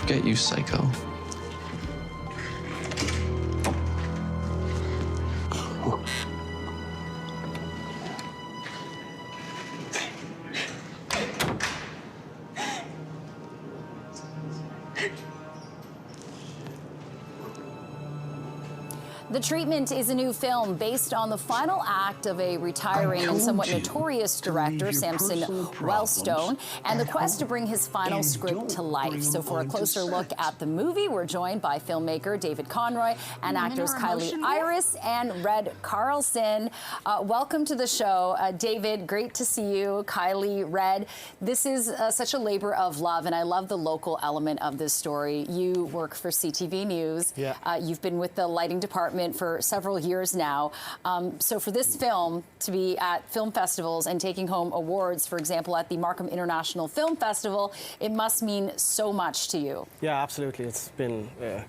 Forget you, psycho. The Treatment is a new film based on the final act of a retiring and somewhat notorious director, Samson Wellstone, and the quest to bring his final script to life. So for a closer look at the movie, we're joined by filmmaker David Conroy and actors Kylie Iris and Red Carlson. Welcome to the show. David, great to see you. Kylie, Red, this is such a labor of love, and I love the local element of this story. You work for CTV News. Yeah. You've been with the lighting department for several years now. So for this film to be at film festivals and taking home awards, for example, at the Markham International Film Festival, it must mean so much to you. Yeah, absolutely. It's been an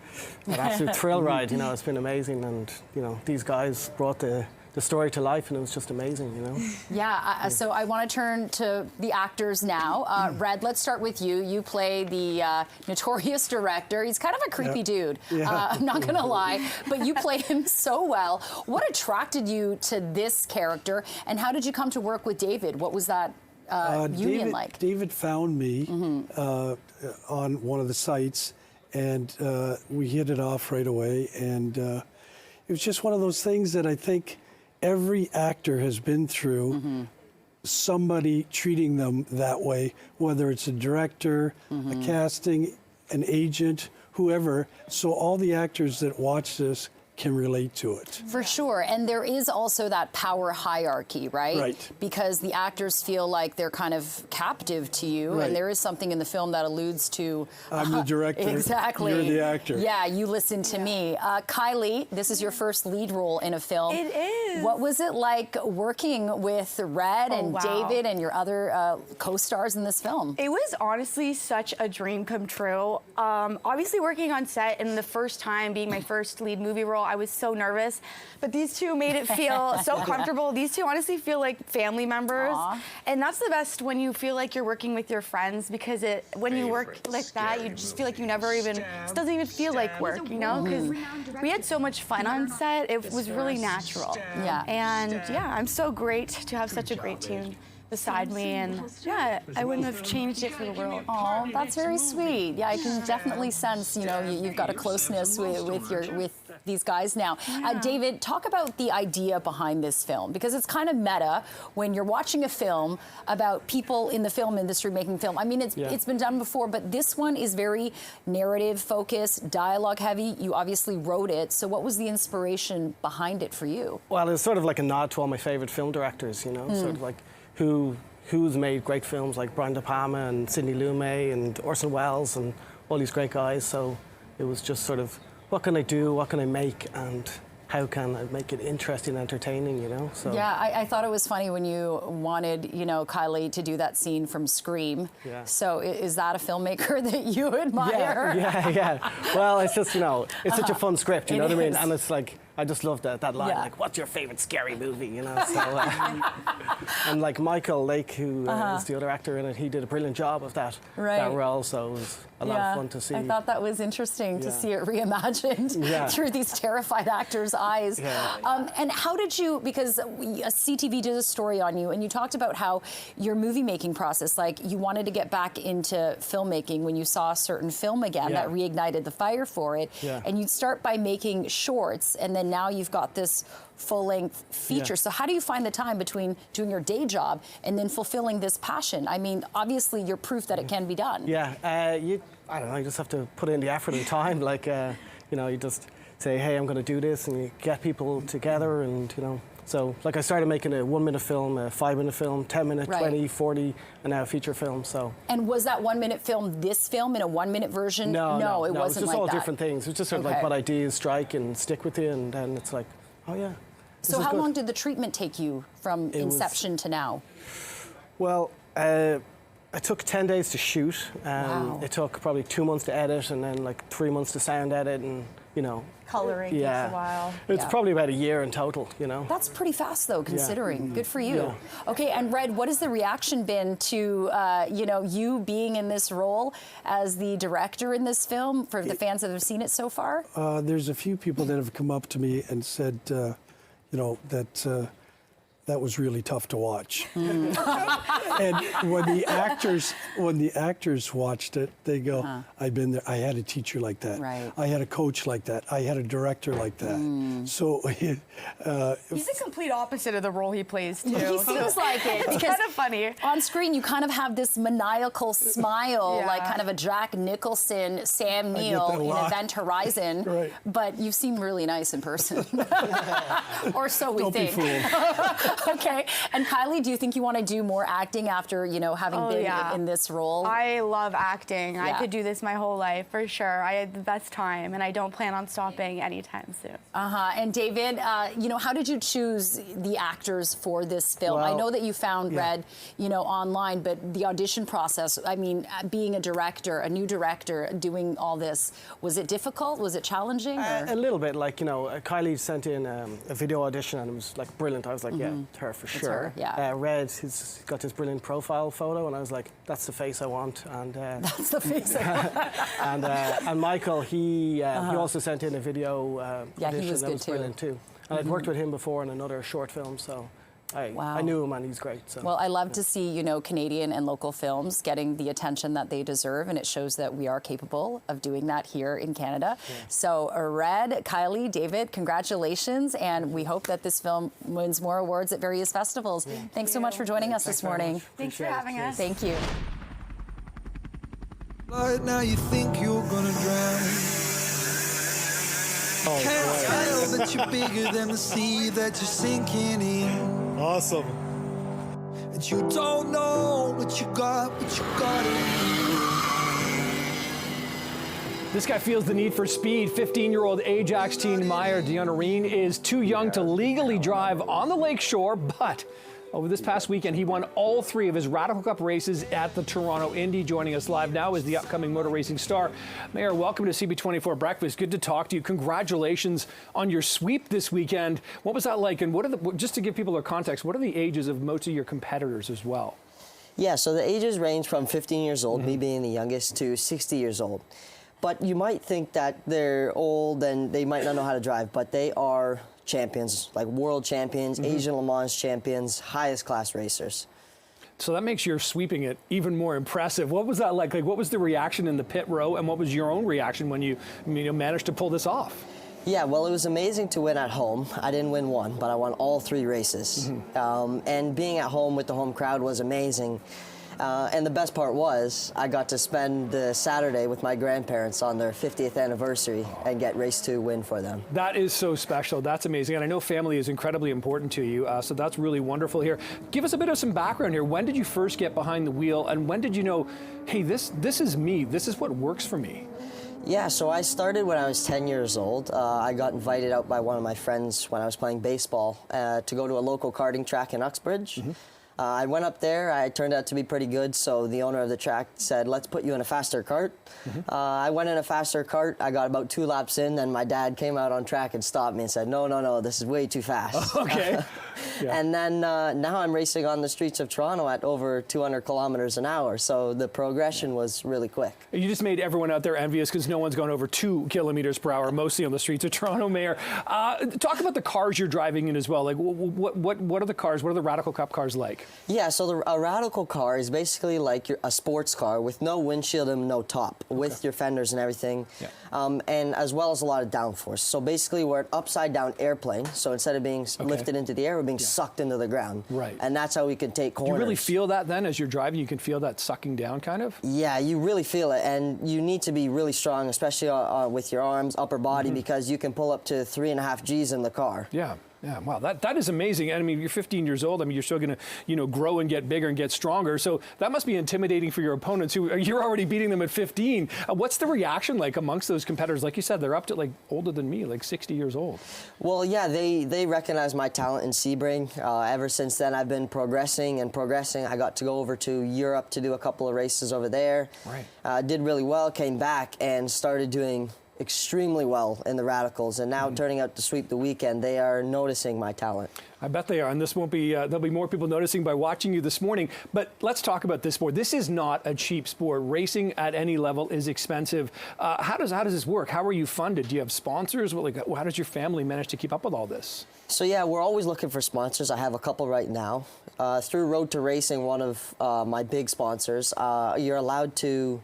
absolute thrill ride. You know, it's been amazing, and you know, these guys brought the story to life, and it was just amazing, you know. Yeah, so I want to turn to the actors now. Red, let's start with you. You play the notorious director. He's kind of a creepy dude, I'm not going to lie, but you play him so well. What attracted you to this character, and how did you come to work with David? What was that union like? David found me on one of the sites, and we hit it off right away, and it was just one of those things that I think every actor has been through, somebody treating them that way, whether it's a director, a casting, an agent, whoever. So all the actors that watch this can relate to it. For sure, and there is also that power hierarchy, right? Right. Because the actors feel like they're kind of captive to you, Right. and there is something in the film that alludes to... I'm the director, exactly. you're the actor. Yeah, you listen to me. Kylie, this is your first lead role in a film. It is. What was it like working with Red and wow. David and your other co-stars in this film? It was honestly such a dream come true. Obviously working on set and the first time being my first lead movie role, I was so nervous, but these two made it feel so comfortable. These two honestly feel like family members. Aww. And that's the best when you feel like you're working with your friends, because when you work like that, you just feel like you never even, it doesn't even feel like work, you know? Because we had so much fun on set, it was really natural. Yeah. And yeah, I'm so great to have such a great team beside me, and yeah, I wouldn't have changed it for the world. Oh, that's very sweet. Yeah, I can definitely sense, you know, you've got a closeness with these guys now. David, talk about the idea behind this film, because it's kind of meta when you're watching a film about people in the film industry making film. I mean, it's been done before, but this one is very narrative focused, dialogue heavy. You obviously wrote it, so what was the inspiration behind it for you? Well, it's sort of like a nod to all my favourite film directors, you know, sort of like who's made great films like Brian De Palma and Sidney Lumet and Orson Welles and all these great guys. So it was just sort of, what can I do, what can I make, and how can I make it interesting and entertaining, you know? So yeah, I thought it was funny when you wanted, you know, Kylie to do that scene from Scream. Yeah. So is that a filmmaker that you admire? Yeah. Well, it's just, you know, it's such a fun script, you know what I mean? is. And it's like, I just love that line, like, what's your favorite scary movie, you know? So, and like Michael Lake, who is the other actor in it, he did a brilliant job of that role, so it was a lot of fun to see. I thought that was interesting to see it reimagined through these terrified actors' eyes. Yeah. And how did you, because CTV did a story on you, and you talked about how your movie making process, like you wanted to get back into filmmaking when you saw a certain film again that reignited the fire for it, and you'd start by making shorts, and then now you've got this full-length feature. So how do you find the time between doing your day job and then fulfilling this passion? I mean, obviously you're proof that it can be done. Yeah, I don't know, you just have to put in the effort and time. Like, you know, you just say, hey, I'm going to do this, and you get people together, and, you know. So, like, I started making a 1-minute film, a 5-minute film, 10-minute, 20, 40, and now a feature film, so. And was that 1-minute film this film in a 1-minute version? No, it wasn't it was just like all that. different things. It was just sort of like what ideas strike and stick with you, and then it's like, oh yeah. So how long did the treatment take you from inception to now? Well, it took 10 days to shoot. Wow. It took probably 2 months to edit, and then like 3 months to sound edit, and you know. Coloring takes a while. It's Yeah. probably about a year in total, you know. That's pretty fast, though, considering. Good for you. Yeah. Okay, and Red, what has the reaction been to, you know, you being in this role as the director in this film for the fans that have seen it so far? There's a few people that have come up to me and said, you know, that was really tough to watch. And when the actors watched it, they go, I've been there. I had a teacher like that. Right. I had a coach like that. I had a director like that. So He's the complete opposite of the role he plays, too. He seems like it. It's Because kind of funny. on screen, you kind of have this maniacal smile, Yeah. like kind of a Jack Nicholson, Sam get Neill that a in lot. Event Horizon. Right. But you seem really nice in person. Or so we don't be think. fooled. Okay. And Kylie, do you think you want to do more acting after, you know, having been in this role? I love acting. I Yeah. could do this my whole life, for sure. I had the best time, and I don't plan on stopping anytime soon. And David, you know, how did you choose the actors for this film? I Well, know that you found Red, you know, online, but the audition process, I mean, being a director, a new director, doing all this, was it difficult? Was it challenging? Or? A little bit, like, you know, Kylie sent in a video audition and it was like brilliant. I was like, yeah, it's her for sure. her, yeah. Red, he's got this brilliant profile photo, and I was like, that's the face I want. And That's the face. and Michael, he also sent in a video Yeah, he audition was that good was too. brilliant too. And I'd worked with him before in another short film, so I knew him and he's great. So. Well, I love to see, you know, Canadian and local films getting the attention that they deserve, and it shows that we are capable of doing that here in Canada. Yeah. So, Red, Kylie, David, congratulations, and we hope that this film wins more awards at various festivals. Thanks so much for joining us this morning. Thanks for Appreciate it. having us. Thank you. But now you think you're gonna drown. Can't tell that you're bigger than the sea that you're sinking in. Awesome. And you don't know what you got This guy feels the need for speed. 15-year-old Ajax teen Meer Dionin is too young to legally drive on the lake shore, but over this past weekend, he won all 3 of his Radical Cup races at the Toronto Indy. Joining us live now is the upcoming motor racing star. Meer, welcome to CP24 Breakfast. Good to talk to you. Congratulations on your sweep this weekend. What was that like? And what are just to give people their context, what are the ages of most of your competitors as well? Yeah, so the ages range from 15 years old, me being the youngest, to 60 years old. But you might think that they're old and they might not know how to drive, but they are champions, like world champions, Asian Le Mans champions, highest class racers. So that makes your sweeping it even more impressive. What was that like? Like, what was the reaction in the pit row, and what was your own reaction when you managed to pull this off? Yeah, well, it was amazing to win at home. I didn't win one, but I won all 3 races. And being at home with the home crowd was amazing. And the best part was I got to spend the Saturday with my grandparents on their 50th anniversary and get race 2 win for them. That is so special. That's amazing. And I know family is incredibly important to you, so that's really wonderful here. Give us a bit of some background here. When did you first get behind the wheel, and when did you know, hey, this is me, this is what works for me? Yeah, so I started when I was 10 years old. I got invited out by one of my friends when I was playing baseball to go to a local karting track in Uxbridge. I went up there. I turned out to be pretty good, so the owner of the track said, let's put you in a faster kart. I went in a faster kart. I got about 2 laps in, then my dad came out on track and stopped me and said, no, this is way too fast. Okay. Yeah. And then now I'm racing on the streets of Toronto at over 200 kilometers an hour, so the progression was really quick. You just made everyone out there envious because no one's gone over 2 kilometers per hour, mostly on the streets of Toronto, Meer. Talk about the cars you're driving in as well. Like, what are the cars? What are the Radical Cup cars like? Yeah, so a Radical car is basically like a sports car with no windshield and no top, with your fenders and everything, and as well as a lot of downforce. So basically we're an upside-down airplane, so instead of being lifted into the air, we're being sucked into the ground. Right. And that's how we can take corners. Do you really feel that then as you're driving? You can feel that sucking down kind of? Yeah, you really feel it, and you need to be really strong, especially with your arms, upper body, because you can pull up to 3.5 Gs in the car. Yeah. Yeah, wow, that is amazing. And I mean, you're 15 years old. I mean, you're still going to, grow and get bigger and get stronger. So that must be intimidating for your opponents who you're already beating them at 15. What's the reaction like amongst those competitors? Like you said, they're up to like older than me, like 60 years old. Well, yeah, they recognize my talent in Sebring. Ever since then, I've been progressing and progressing. I got to go over to Europe to do a couple of races over there. Right. Did really well, came back and started doing extremely well in the radicals, and now turning out to sweep the weekend, they are noticing my talent. I bet they are, and this won't be. There'll be more people noticing by watching you this morning. But let's talk about this sport. This is not a cheap sport. Racing at any level is expensive. How does this work? How are you funded? Do you have sponsors? How does your family manage to keep up with all this? So yeah, we're always looking for sponsors. I have a couple right now. Through Road to Racing, one of my big sponsors, you're allowed to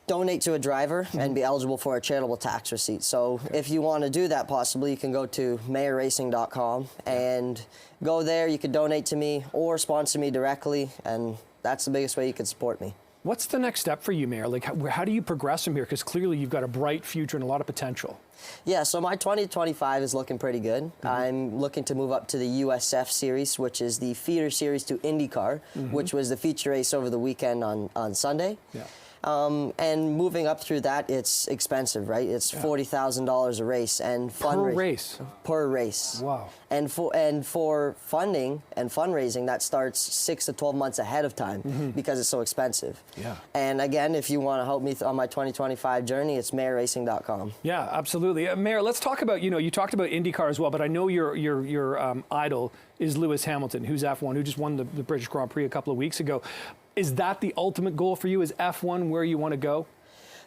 donate to a driver and be eligible for a charitable tax receipt. So if you want to do that, possibly, you can go to meerracing.com and go there. You can donate to me or sponsor me directly, and that's the biggest way you can support me. What's the next step for you, Meer? Like, how do you progress from here? Because clearly you've got a bright future and a lot of potential. Yeah, so my 2025 is looking pretty good. I'm looking to move up to the USF series, which is the feeder series to IndyCar, which was the feature race over the weekend on Sunday. Yeah. And moving up through that, it's expensive, right? It's $40,000 a race and Per race. Per race. Wow. And for funding and fundraising, that starts 6 to 12 months ahead of time because it's so expensive. Yeah. And again, if you want to help me on my 2025 journey, it's meerracing.com. Yeah, absolutely. Meer, let's talk about, you talked about IndyCar as well, but I know your idol is Lewis Hamilton, who's F1, who just won the British Grand Prix a couple of weeks ago. Is that the ultimate goal for you? Is F1 where you want to go?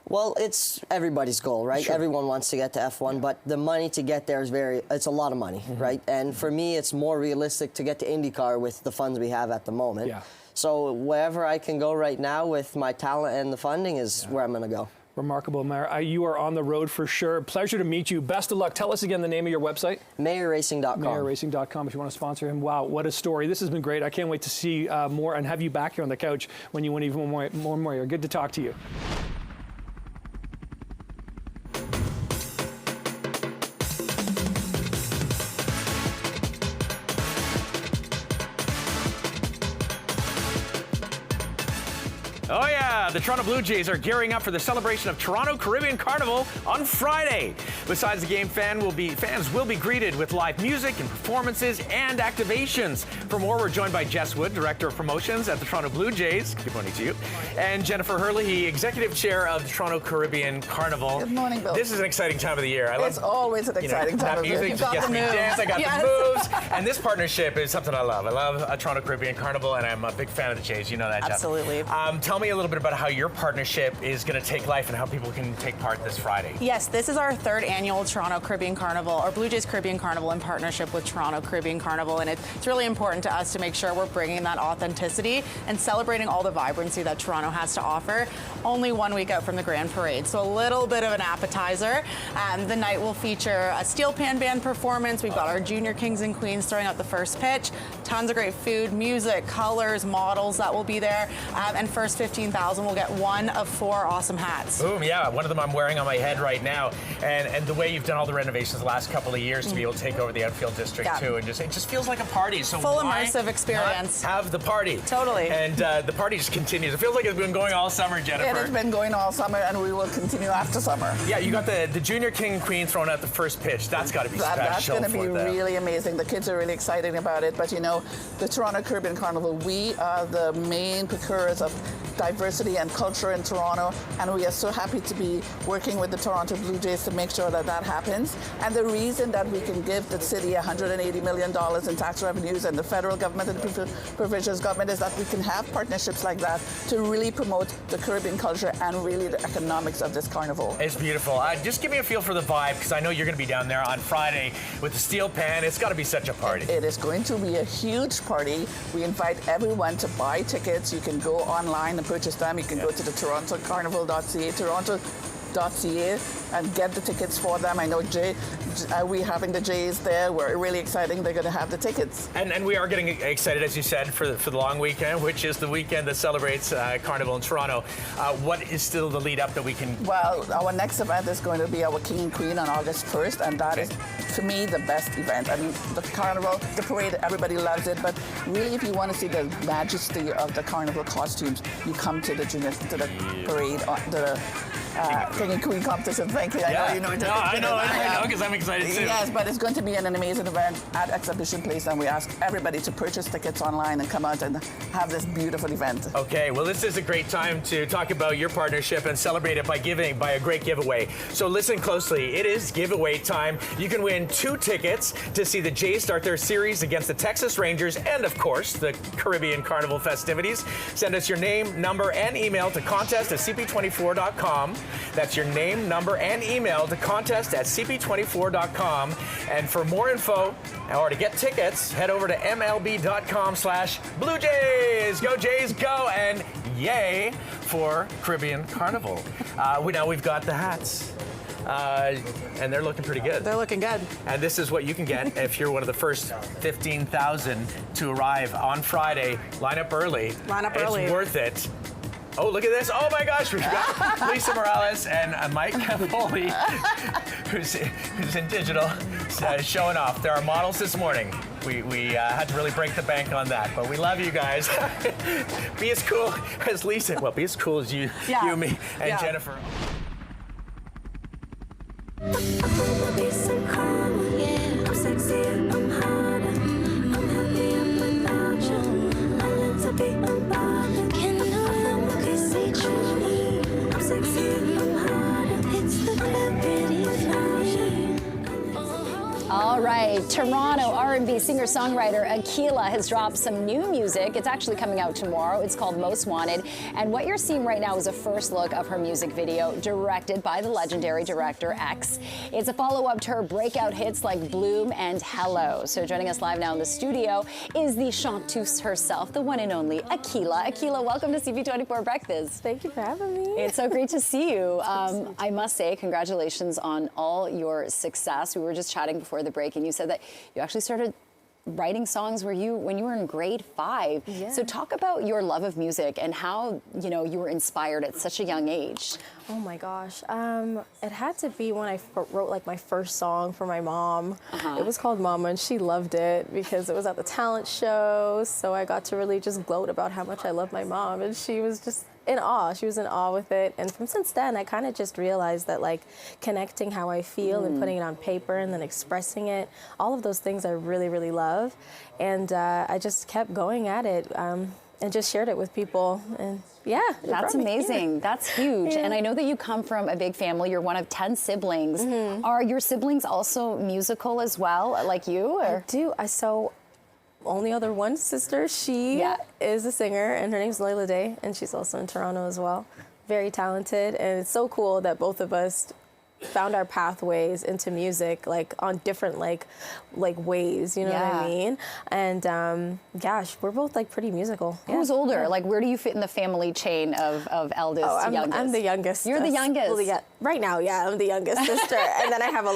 Well, it's everybody's goal, right? Sure. Everyone wants to get to F1, but the money to get there is it's a lot of money, right? And for me, it's more realistic to get to IndyCar with the funds we have at the moment. Yeah. So wherever I can go right now with my talent and the funding is where I'm going to go. Remarkable, Meer. You are on the road for sure. Pleasure to meet you. Best of luck. Tell us again the name of your website. meerracing.com. meerracing.com if you want to sponsor him. Wow, what a story. This has been great. I can't wait to see more and have you back here on the couch when you win even more. Good to talk to you. Oh yeah, the Toronto Blue Jays are gearing up for the celebration of Toronto Caribbean Carnival on Friday. Besides the game, fans will be greeted with live music and performances and activations. For more, we're joined by Jess Wood, Director of Promotions at the Toronto Blue Jays. Good morning to you. And Jennifer Hurley, Executive Chair of the Toronto Caribbean Carnival. Good morning, Bill. This is an exciting time of the year. It's always an exciting time of the year. Music just gets me dance. I got the moves. And this partnership is something I love. I love Toronto Caribbean Carnival, and I'm a big fan of the Jays. You know that, Jeff. Absolutely. Tell me a little bit about how your partnership is going to take life and how people can take part this Friday. Yes, this is our third annual Toronto Caribbean Carnival, or Blue Jays Caribbean Carnival in partnership with Toronto Caribbean Carnival, and it's really important to us to make sure we're bringing that authenticity and celebrating all the vibrancy that Toronto has to offer only 1 week out from the Grand Parade. So a little bit of an appetizer. The night will feature a steel pan band performance. We've got our junior kings and queens throwing out the first pitch, tons of great food, music, colors, models that will be there, and first 15,000 will get one of 4 awesome hats. Boom, yeah, one of them I'm wearing on my head right now. And the way you've done all the renovations the last couple of years to be able to take over the outfield district too, and it just feels like a party. So full immersive experience. Have the party. Totally. And the party just continues. It feels like it's been going all summer, Jennifer. It has been going all summer, and we will continue after summer. Yeah, you got the junior king and queen throwing out the first pitch. That's got to be special. That's going to be for them. really amazing. The kids are really excited about it. But you know, the Toronto Caribbean Carnival, we are the main procurers of diversity and culture in Toronto, and we are so happy to be working with the Toronto Blue Jays to make sure that that happens. And the reason that we can give the city $180 million in tax revenues, and the federal government and the provincial government, is that we can have partnerships like that to really promote the Caribbean culture and really the economics of this carnival. It's beautiful. Just give me a feel for the vibe, because I know you're going to be down there on Friday with the steel pan. It's got to be such a party. It is going to be a huge party. We invite everyone to buy tickets. You can go online and purchase them. You can go to the torontocarnival.ca, toronto.ca, and get the tickets for them. I know we're having the Jays there. We're really exciting. They're going to have the tickets. And we are getting excited, as you said, for the long weekend, which is the weekend that celebrates Carnival in Toronto. What is still the lead up that we can... Well, our next event is going to be our King and Queen on August 1st, and that is, to me, the best event. I mean, the Carnival, the parade, everybody loves it, but really, if you want to see the majesty of the Carnival costumes, you come to the parade, King and Queen competition. Thank you. I know you know it. I know, because I'm excited too. Yes, but it's going to be an amazing event at Exhibition Place, and we ask everybody to purchase tickets online and come out and have this beautiful event. Okay, well, this is a great time to talk about your partnership and celebrate it by a great giveaway. So listen closely. It is giveaway time. You can win 2 tickets to see the Jays start their series against the Texas Rangers and, of course, the Caribbean Carnival festivities. Send us your name, number, and email to contest@cp24.com. That's your name, number, and email to contest@cp24.com. And for more info or to get tickets, head over to mlb.com/Blue Jays. Go Jays, go, and yay for Caribbean Carnival. We've got the hats. And they're looking pretty good. They're looking good. And this is what you can get if you're one of the first 15,000 to arrive on Friday. Line up early. It's worth it. Oh, look at this. Oh, my gosh. We've got Lisa Morales and Mike Foley, who's in digital, showing off. There are models this morning. We had to really break the bank on that, but we love you guys. Be as cool as Lisa. Well, be as cool as you, me, and Jennifer. I'm so calm, yeah. I'm sexy, I'm harder. I'm happy, I'm without you. I like to be unbothered. Can you see through me? I'm sexy, I'm harder. It's the clarity flash. All right, Toronto R&B singer-songwriter Akila has dropped some new music. It's actually coming out tomorrow. It's called Most Wanted. And what you're seeing right now is a first look of her music video directed by the legendary director X. It's a follow-up to her breakout hits like Bloom and Hello. So joining us live now in the studio is the chanteuse herself, the one and only Akila. Akila, welcome to CP24 Breakfast. Thank you for having me. It's so great to see you. I must say, congratulations on all your success. We were just chatting before the break, and you said that you actually started writing songs when you were in grade 5. Yeah. So talk about your love of music and how you were inspired at such a young age. Oh my gosh, it had to be when I wrote like my first song for my mom. It was called Mama, and she loved it because it was at the talent show. So I got to really just gloat about how much I love my mom, and she was just in awe. She was in awe with it. And since then, I kind of just realized that like connecting how I feel and putting it on paper and then expressing it, all of those things I really, really love. And I just kept going at it and just shared it with people. And yeah. That's amazing. That's huge. Yeah. And I know that you come from a big family. You're one of 10 siblings. Are your siblings also musical as well, like you? Or? I do. Only other one sister, she is a singer, and her name's Layla Day, and she's also in Toronto as well. Very talented, and it's so cool that both of us found our pathways into music, like on different like ways, you know what I mean? And gosh, we're both like pretty musical. Who's older? Like, where do you fit in the family chain of eldest to youngest? I'm the youngest. You're the youngest. Well, right now, I'm the youngest sister, and then I have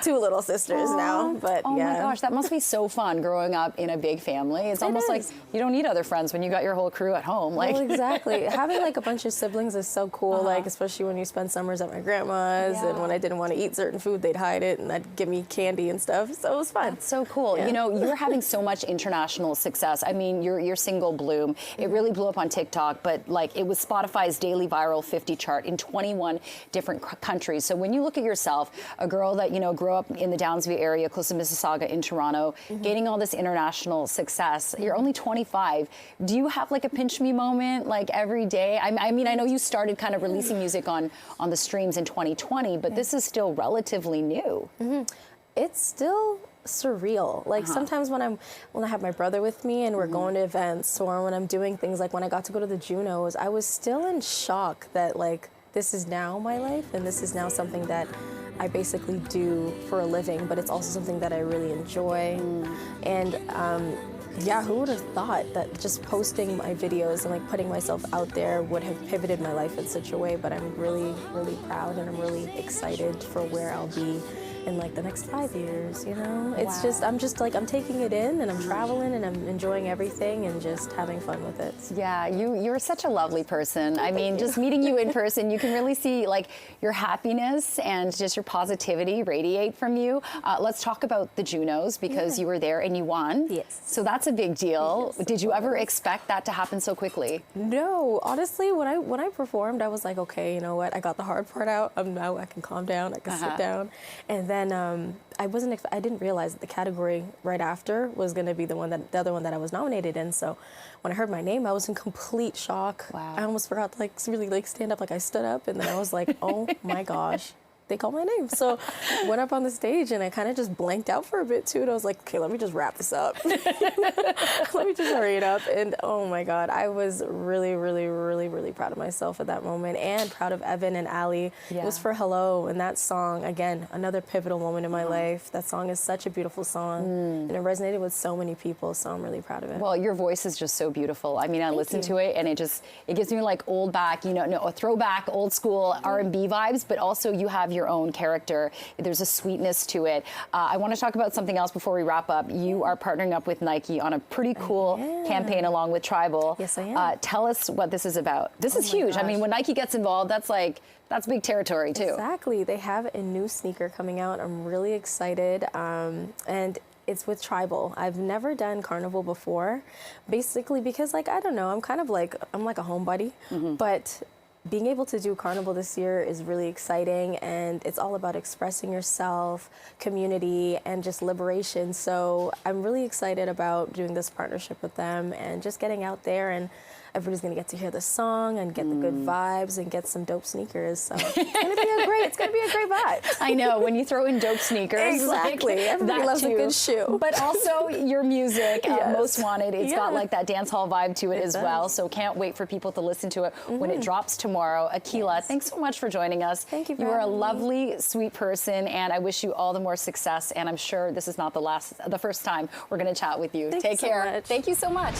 two little sisters now. But oh my gosh, that must be so fun growing up in a big family. It's almost like you don't need other friends when you got your whole crew at home. Like, well, exactly. Having like a bunch of siblings is so cool. Like, especially when you spend summers at my grandma's, and when I didn't want to eat certain food, they'd hide it and they'd give me candy and stuff. So it was fun. That's so cool. Yeah. You know, you're having so much international success. I mean, your single Bloom, it really blew up on TikTok, but like it was Spotify's daily viral 50 chart in 21 different countries. So when you look at yourself, a girl that, grew up in the Downsview area, close to Mississauga in Toronto, gaining all this international success, you're only 25. Do you have like a pinch me moment like every day? I mean, I know you started kind of releasing music on the streams in 2020, but this is still relatively new. It's still surreal. Like sometimes when I have my brother with me and we're going to events, or when I'm doing things like when I got to go to the Junos, I was still in shock that like this is now my life and this is now something that I basically do for a living, but it's also something that I really enjoy. And who would have thought that just posting my videos and like putting myself out there would have pivoted my life in such a way? But I'm really, really proud, and I'm really excited for where I'll be in like the next 5 years, you know? It's just, I'm taking it in and I'm traveling and I'm enjoying everything and just having fun with it. Yeah, you're such a lovely person. I mean, just meeting you in person, you can really see like your happiness and just your positivity radiate from you. Let's talk about the Junos because you were there and you won. Yes. So that's a big deal. Yes, Did you ever expect that to happen so quickly? No, honestly, when I performed, I was like, okay, you know what? I got the hard part out. Now I can calm down. I can sit down. And then I didn't realize that the category right after was going to be the other one that I was nominated in. So when I heard my name, I was in complete shock. Wow. I almost forgot to like really like stand up. Like I stood up and then I was like, oh my gosh. They called my name. So went up on the stage and I kind of just blanked out for a bit too. And I was like, okay, let me just wrap this up. Let me just hurry it up. And oh my God, I was really, really, really, really proud of myself at that moment and proud of Evan and Ali. It was for Hello. And that song, again, another pivotal moment in my life. That song is such a beautiful song and it resonated with so many people. So I'm really proud of it. Well, your voice is just so beautiful. I mean, I listen to it and it gives me like a throwback, old school R&B vibes, but also you have your own character. There's a sweetness to it. I want to talk about something else before we wrrap up. You are partnering up with Nike on a pretty cool campaign along with Tribal. Yes, I am. Tell us what this is about. This is huge. I mean, when Nike gets involved, that's big territory too. Exactly. They have a new sneaker coming out. I'm really excited. And it's with Tribal. I've never done Carnival before, basically because I don't know, I'm like a homebody, but being able to do Carnival this year is really exciting, and it's all about expressing yourself, community, and just liberation. So I'm really excited about doing this partnership with them and just getting out there, and everybody's gonna get to hear the song and get the good vibes and get some dope sneakers. So it's gonna be a great vibe. I know, when you throw in dope sneakers. Exactly. Everybody loves a good shoe. But also your music, Most Wanted, it's got like that dance hall vibe to it as well. So can't wait for people to listen to it when it drops tomorrow. Akila, thanks so much for joining us. Thank you for You are a having me. lovely, sweet person, and I wish you all the more success. And I'm sure this is not the first time we're gonna chat with you. Thank Take you so care. much. Thank you so much.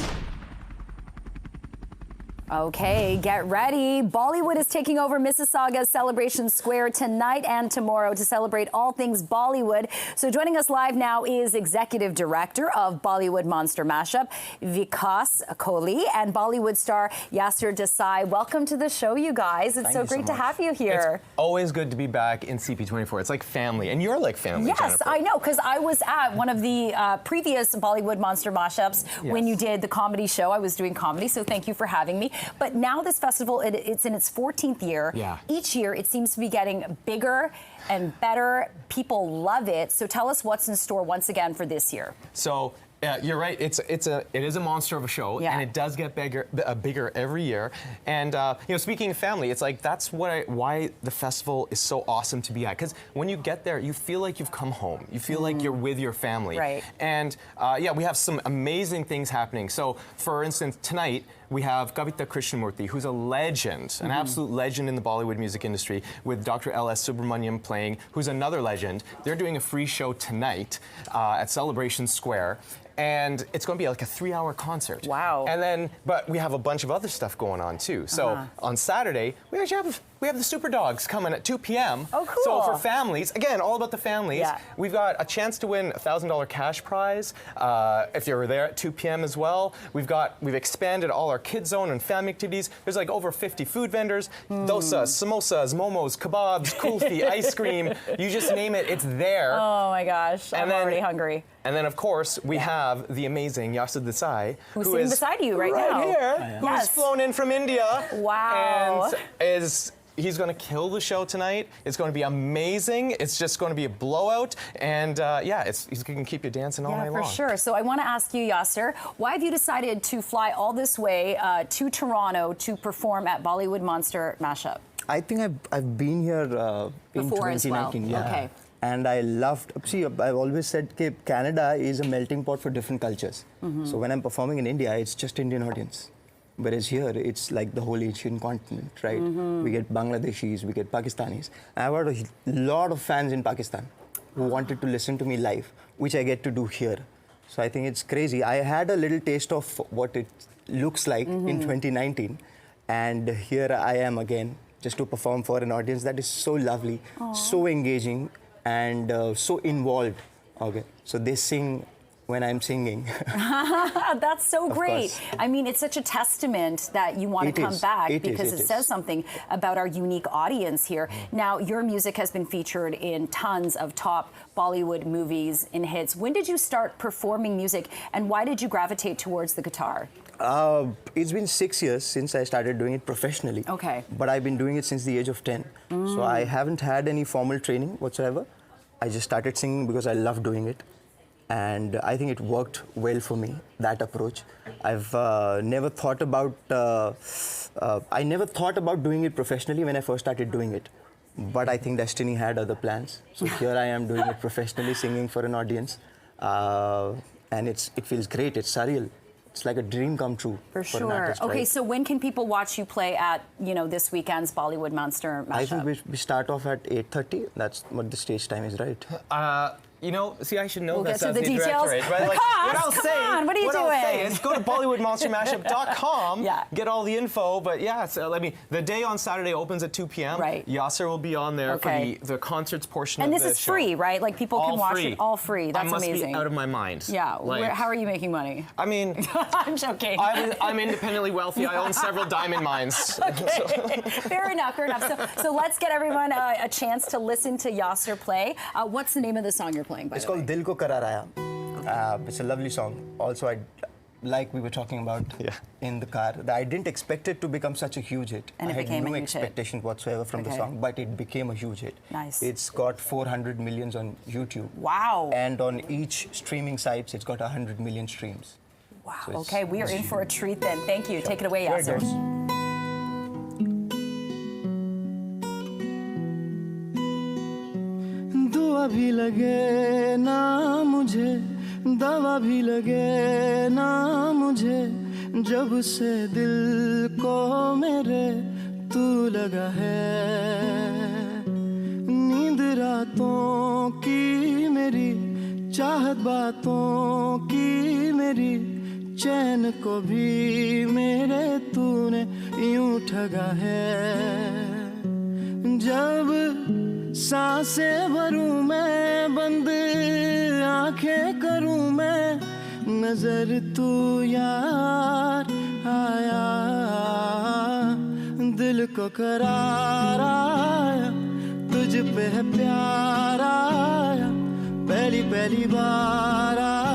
Okay, get ready. Bollywood is taking over Mississauga's Celebration Square tonight and tomorrow to celebrate all things Bollywood. So joining us live now is Executive Director of Bollywood Monster Mashup, Vikas Kohli, and Bollywood star Yasser Desai. Welcome to the show, you guys. It's so great to have you here. It's always good to be back in CP24. It's like family, and you're like family, Yes, Jennifer. I know, because I was at one of the previous Bollywood Monster Mashups when you did the comedy show. I was doing comedy, so thank you for having me. But now this festival, it's in its 14th year. Yeah. Each year, it seems to be getting bigger and better. People love it. So tell us what's in store once again for this year. So you're right. It is a monster of a show, and it does get bigger every year. And speaking of family, it's like that's why the festival is so awesome to be at. Because when you get there, you feel like you've come home. You feel like you're with your family. Right. And we have some amazing things happening. So, for instance, tonight we have Kavita Krishnamurthy, who's a legend, an absolute legend in the Bollywood music industry, with Dr. L.S. Subramaniam playing, who's another legend. They're doing a free show tonight at Celebration Square. And it's going to be like a 3-hour concert. Wow. And then, but we have a bunch of other stuff going on too. So on Saturday, we have the Super Dogs coming at 2 p.m. Oh, cool. So for families, again, all about the families. Yeah. We've got a chance to win a $1,000 cash prize if you're there at 2 p.m. as well. We've expanded all our kids zone and family activities. There's like over 50 food vendors. Dosas, samosas, momos, kebabs, kulfi, ice cream. You just name it, it's there. Oh my gosh, I'm already hungry. And then, of course, we have the amazing Yasser Desai, Who's who sitting is beside you right now. here, who's flown in from India. Wow. And he's going to kill the show tonight. It's going to be amazing. It's just going to be a blowout. And he's going to keep you dancing all night long. Yeah, for sure. So I want to ask you, Yasser, why have you decided to fly all this way to Toronto to perform at Bollywood Monster Mashup? I think I've been here in Before as well. 2019. Yeah. Okay. And I loved, I've always said that Canada is a melting pot for different cultures. So when I'm performing in India, it's just Indian audience. Whereas here, it's like the whole Asian continent, right? We get Bangladeshis, we get Pakistanis. I've got a lot of fans in Pakistan who wanted to listen to me live, which I get to do here. So I think it's crazy. I had a little taste of what it looks like in 2019. And here I am again, just to perform for an audience that is so lovely, so engaging, and so involved. Okay, so they sing when I'm singing. That's so great. course. I mean, it's such a testament that you want to come back because it says something about our unique audience here. Now, your music has been featured in tons of top Bollywood movies and hits. When did you start performing music, and why did you gravitate towards the guitar? It's been 6 years since I started doing it professionally. Okay. But I've been doing it since the age of 10. So I haven't had any formal training whatsoever. I just started singing because I love doing it. And I think it worked well for me, that approach. I've never thought about, I never thought about doing it professionally when I first started doing it. But I think destiny had other plans. So here I am doing it professionally, singing for an audience. And it feels great, it's surreal. It's like a dream come true. For sure. An artist, okay, right? so when can people watch you play at, this weekend's Bollywood Monster Mashup? I think we start off at 8:30. That's what the stage time is, right? See, I should know We'll that. get to the details. Right? What I'll say, what are you what doing? I'll say is go to BollywoodMonsterMashup.com. Yeah. Get all the info. But yeah, the day on Saturday opens at 2 p.m. Right. Yasser will be on there for the concerts portion and of this the is show. free, right? Like people can watch it all free. That's I must amazing. be out of my mind. Yeah. How are you making money? I mean, I'm joking. I'm independently wealthy. I own several diamond mines. Okay. Fair enough. So let's get everyone a chance to listen to Yasser play. What's the name of the song you're playing, by It's the way? called Dil Ko Karar Aaya. It's a lovely song. Also, like we were talking about in the car, I didn't expect it to become such a huge hit. And I it had became a no huge hit. expectation whatsoever from the song, but it became a huge hit. Nice. It's got 400 millions on YouTube. Wow. And on each streaming sites, it's got 100 million streams. Wow. So okay, we are in for a treat then. Thank you. Take it away, Yasser. दुआ भी लगे ना मुझे, दवा भी लगे ना मुझे, जब से दिल को मेरे तू लगा है। नींद रातों की मेरी, चाहत बातों की मेरी, चैन को भी मेरे तूने यूं ठगा है। जब सांसें भरूं मैं, बंद आंखें करूं मैं, नजर तू यार आया, दिल को करार आया, तुझ पे है प्यार आया, पहली बार आया।